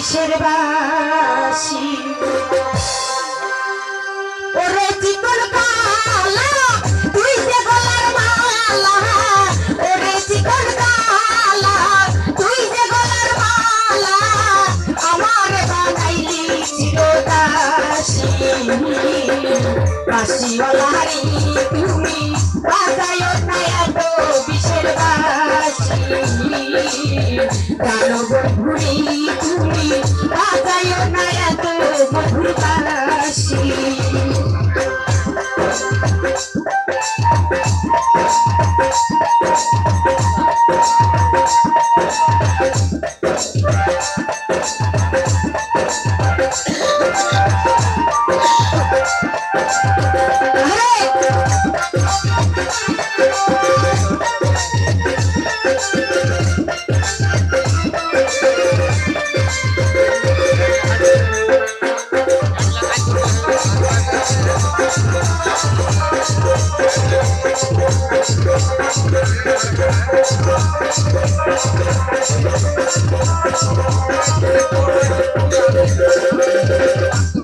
বিষের বাসি ওরে চিকন কালা তুই যে গলার মালা ওরে চিকন কালা তুই যে গলার মালা আমার বানাইলি চিরদাসী বাসিওয়ালারি তুমি বাজায় না এত বিষের বাসি প্রাণ বন্ধুরি তুমি বাজায় না এত মধুর বাসি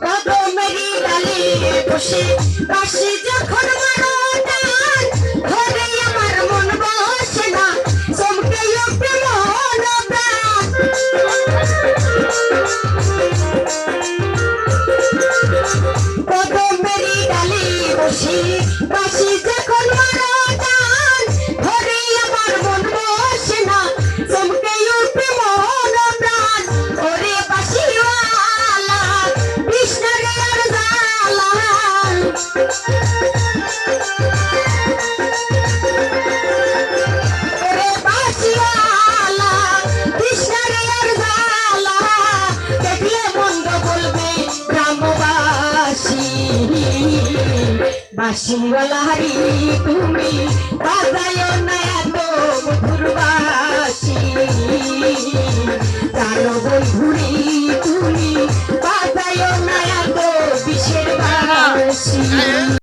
কদমেরি ডালে বসে বাঁশি যখন মারো টান ঘরে আমার মন বসে না চমকে ওঠে মন প্রাণ কদমেরি ডালে বসে বাঁশি যখন মারো টান ঘরে আমার মন বসে না চমকে ওঠে মন প্রাণ ওরে বাঁশিওয়ালা কৃষ্ণরে আর জালা ওরে বাঁশিওয়ালা কৃষ্ণরে আর জালা দেখলে মন্দ বলবে গ্রামবাসী বাঁশিওয়ালা হারি তুমি বাজায় না এত মধুর বাসি জানো বন্ধুরি তুমি বাজায় না এত বিষের বাসি।